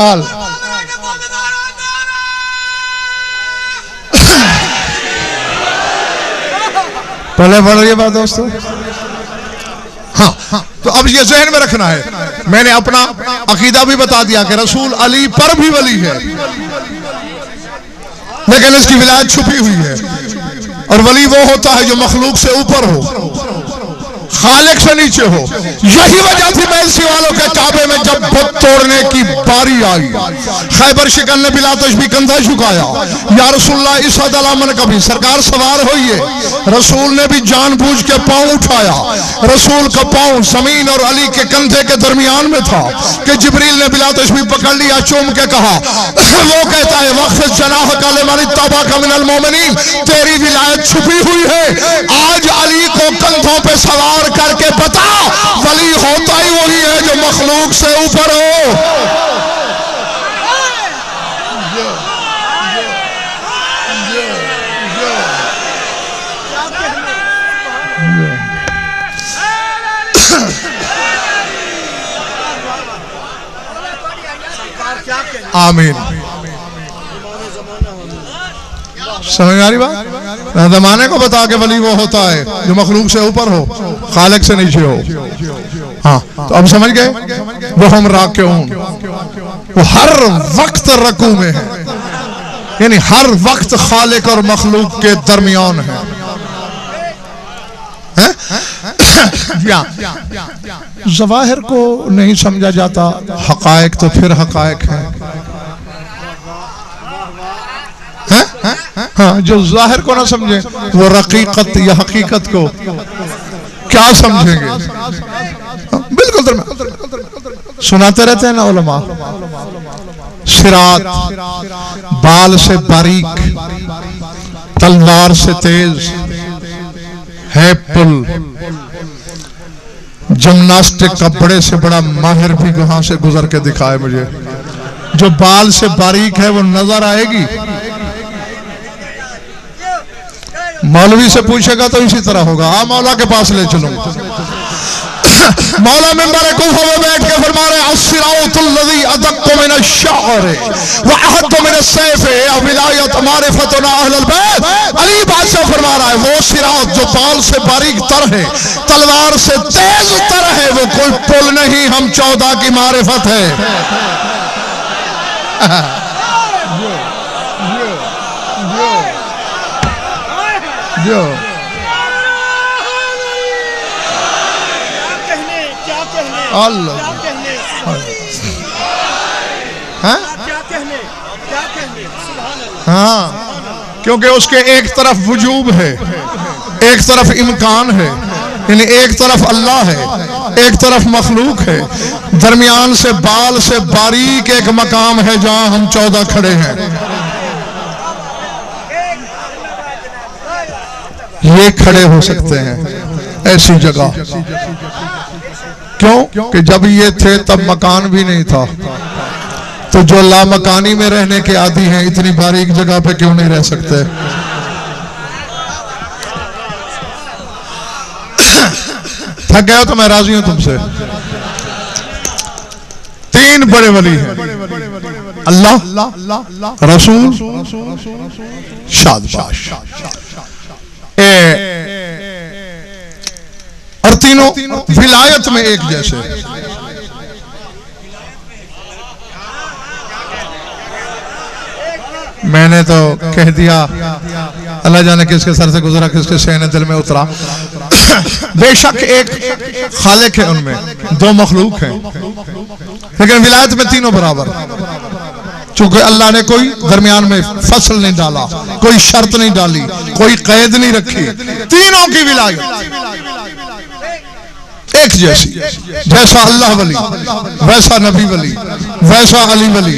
आल पहले पढ़ रही बात दोस्तों। हाँ, तो अब ये जहन में रखना है, मैंने अपना अकीदा भी बता दिया कि रसूल अली पर भी वली है, लेकिन इसकी विलायत छुपी हुई है। और वली वो होता है जो मखलूक से ऊपर हो, खालिक से नीचे हो। यही वजह थी मैसी वालों के काबे में जब बुत तोड़ने की बारी आई, खैबर शिकन ने बिला तशबी कंधा झुकाया, या रसूलुल्लाह इस अदलामन कभी सरकार सवार होइए। रसूल ने भी जानबूझ के पांव उठाया, रसूल का पांव जमीन और अली के कंधे के दरमियान में था कि जिब्रील ने बिला तशबी पकड़ लिया, चूम के कहा, वो कहता है वक़्फ़िज़ जनाहका लिमन इत्तबअका मिनल मोमिनीन, तेरी विलायत छुपी हुई है। आज अली को कंधों पे सवार करके बता, वली होता ही वही है जो मखलूक से ऊपर हो। आमीन। समझ आ रही बात? ज़माने को बता के वली वो होता है जो मखलूक से ऊपर हो, खालिक से नीचे हो। हाँ, तो अब समझ गए? वो हम राकिऊन, वो हर वक्त रकू में है, यानी हर वक्त खालिक और मखलूक के दरमियान है। ज़वाहिर को नहीं समझा जाता, हकायक तो फिर हकायक है। हाँ, जो ज़ाहिर को ना समझे वो रकीकत या हकीकत को क्या समझेंगे? बिल्कुल सुनाते रहते हैं ना उलमा, सिरात बाल से बारीक, तलवार से तेज है पुल, जिम्नास्टिक का बड़े से बड़ा माहिर भी वहां से गुजर के दिखाए मुझे। जो बाल से बारीक है वो नजर आएगी, मौलवी से पूछेगा तो इसी तरह होगा। आ मौला के पास ले चलूंगा। मौला मिंबर कूफा में बैठ के फरमा रहे अस्सिरातुल्लज़ी अदक्कु मिनश्शअर व अहद्दु मिनस्सैफ विलायत मारिफतुना अहलुल बैत। अली बादशाह फरमा रहा है वो सिरात जो बाल से बारीक तर है, तलवार से तेज तर है, वो कोई पुल नहीं, हम 14 की मारिफत है। जो अल्लाह हाँ, क्योंकि उसके एक तरफ वजूब है, एक तरफ इम्कान है, यानी एक तरफ अल्लाह है, एक तरफ मखलूक है, दरमियान से बाल से बारीक एक मकाम है जहां हम 14 खड़े हैं। ये खड़े हो सकते हैं ऐसी जगह, क्यों कि जब ये थे तब मकान भी नहीं था, तो जो लामकानी में रहने के आदी हैं इतनी बारीक जगह पे क्यों नहीं रह सकते? थक गए हो तो मैं राजी हूं तुमसे। 3 बड़े वली हैं, अल्लाह, रसूल, शादबाश, और तीनों विलायत में एक जैसे। मैंने तो कह दिया, अल्लाह जाने किसके सर से गुजरा, किसके सहने दिल में उतरा। बेशक एक खालिक है, उनमें 2 मखलूक हैं, लेकिन विलायत में तीनों बराबर। चूंकि अल्लाह ने कोई दरमियान में फसल नहीं डाला, कोई शर्त नहीं डाली, कोई कैद नहीं रखी, तीनों की विलायत एक जैसी। जैसा अल्लाह वली वैसा नबी वली वैसा अली वली।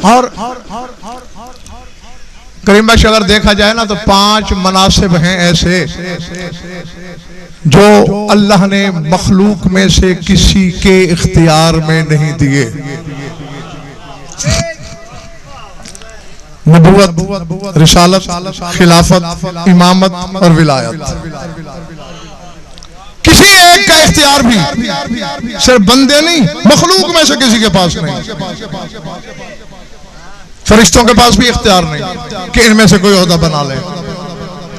और करीम भाई अगर देखा जाए ना तो 5 मनासिब हैं ऐसे जो अल्लाह ने मखलूक में से किसी के इख्तियार में नहीं दिए। नबुवत, रिसालत, खिलाफत, इमामत और विलायत, किसी एक का इख्तियार भी सिर्फ बंदे नहीं, मखलूक में से किसी के पास नहीं। फरिश्तों के पास भी इख्तियार नहीं कि इनमें से कोई ओहदा बना ले।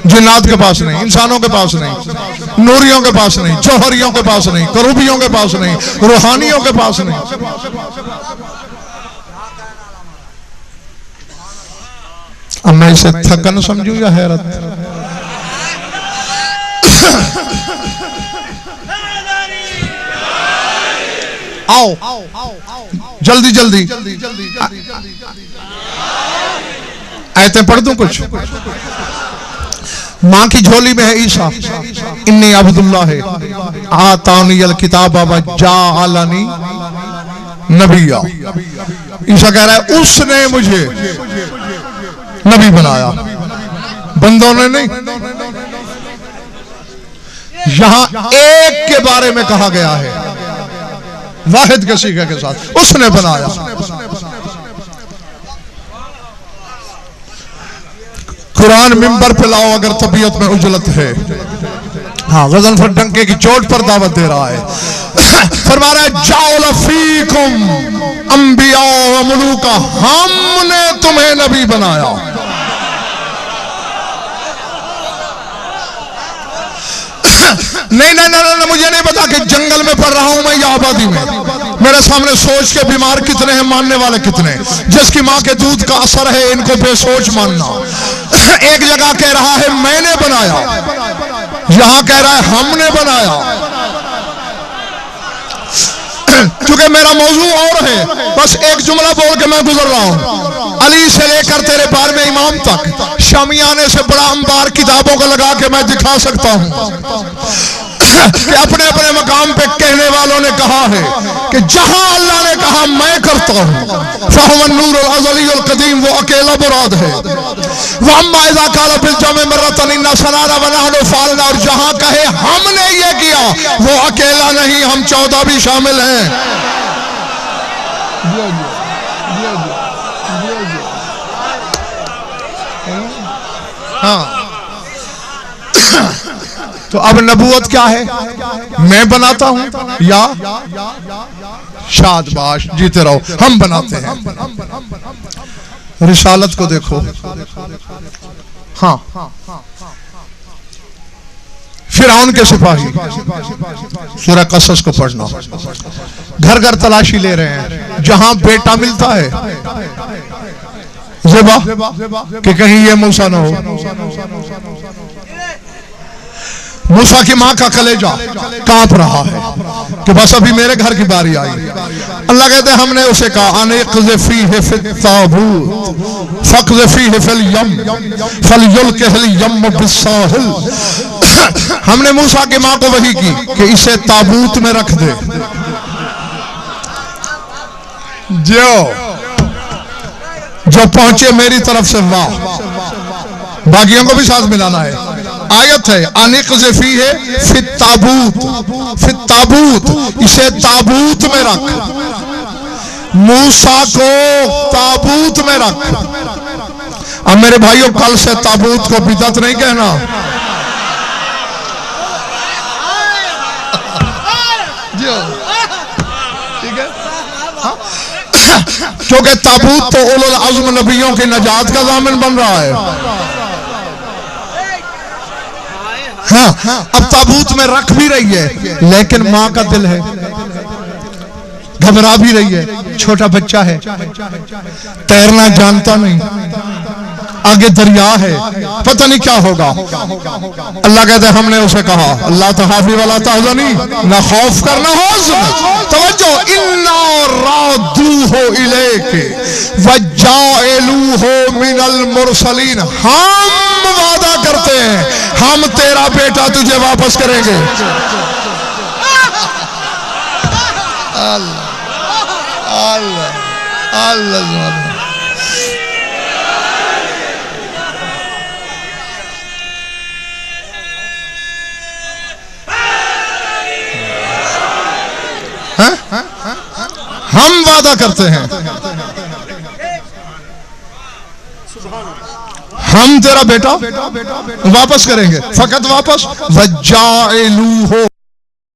जिन्नात के पास नहीं, इंसानों के पास नहीं, नूरियों के पास नहीं, जौहरियों के पास नहीं, करूबियों के पास नहीं, रूहानियों के पास नहीं। अब मैं इसे थकन समझू या हैरत? आओ जल्दी जल्दी आयतें पढ़ दूं कुछ। मां की झोली में है ईसा, इन्नी अब्दुल्लाह है आतानी अल किताब व जाअलनी नबिया। ईसा कह रहा है उसने मुझे नबी बनाया, बंदों ने नहीं। यहां एक के बारे में कहा गया है, वाहिद के सीखे के साथ, उसने बनाया। कुरान मिंबर पे लाओ अगर तबीयत में उजलत है। हाँ, गजनफर डंके की चोट पर दावत दे रहा है। फरमा रहा है जाओ फीकुम अंबिया व मुलूका, हमने तुम्हें नबी बनाया। नहीं नहीं नहीं, मुझे नहीं पता कि जंगल में पढ़ रहा हूं मैं या आबादी में। मेरे सामने सोच के बीमार कितने हैं, मानने वाले कितने। जिसकी मां के दूध का असर है इनको बेसोच मानना। एक जगह कह रहा है मैंने बनाया, यहां कह रहा है हमने बनाया। क्योंकि मेरा मौजू और है, बस एक जुमला बोल के मैं गुजर रहा हूं। अली से लेकर तेरे बार में इमाम तक शामियाने से बड़ा अंबार किताबों का लगा के मैं दिखा सकता हूं कि अपने अपने मकाम पे कहने वालों ने कहा है कि जहां अल्लाह ने कहा मैं करता हूं, फहुवन नूरुल अज़लियुल क़दीम, वो अकेला मुराद है। वअम्मा इज़ा क़ाल बिल जम मर्रतन इन्ना सनाना व नहनु फ़अलना, और जहां कहे हमने ये किया, वो अकेला नहीं, हम 14 भी शामिल हैं। हाँ, तो अब नबूवत क्या है? मैं बनाता हूं या शादबाश, जीते रहो, हम बनाते हैं। रिसालत को देखो। हाँ, फिरौन के सिपाही, सूरह कसस को पढ़ना। घर घर तलाशी ले रहे हैं, जहां बेटा मिलता है ज़िबा कि कहीं ये मूसा ना हो। मूसा की मां का कलेजा कांप रहा है कि बस अभी मेरे घर की बारी आई। अल्लाह कहते हैं हमने उसे कहा अनक़ज़फ़ी है फित ताबूत फ़क़ज़फ़ी है फिल यम फ़लयुल्क़िहिल यम बिस्साहिल। हमने मूसा की मां को वही की कि इसे ताबूत में रख दे। जो पहुंचे मेरी तरफ से वाह, बाकियों को भी साथ मिलाना है। आयत है अनक़ज़फ़ी है फित ताबूत, इसे ताबूत में रख। मूसा को ताबूत में रख। अब मेरे भाइयों, कल से ताबूत को बिदअत नहीं कहना। ठीक है, क्योंकि ताबूत तो उलुल अज़्म नबियों की नजात का ज़ामिन बन रहा है। हाँ, अब ताबूत में रख भी रही है, लेकिन मां का दिल है, घबरा भी रही है। छोटा बच्चा है, तैरना जानता नहीं, आगे दरिया है, पता नहीं क्या होगा। अल्लाह कहते हमने उसे कहा अल्लाह तहाफी वाला तहज़नी, ना खौफ करना हो। तवज्जो, इन्ना रादूहु इलैके व जाइलूहु मिनल मुरसलीन, हम वादा करते हैं हम तेरा बेटा तुझे वापस करेंगे। अल्लाह अल्लाह अल्लाह। हम वादा करते हैं हम तेरा बेटा वापस करेंगे, फकत वापस वजाइलूहु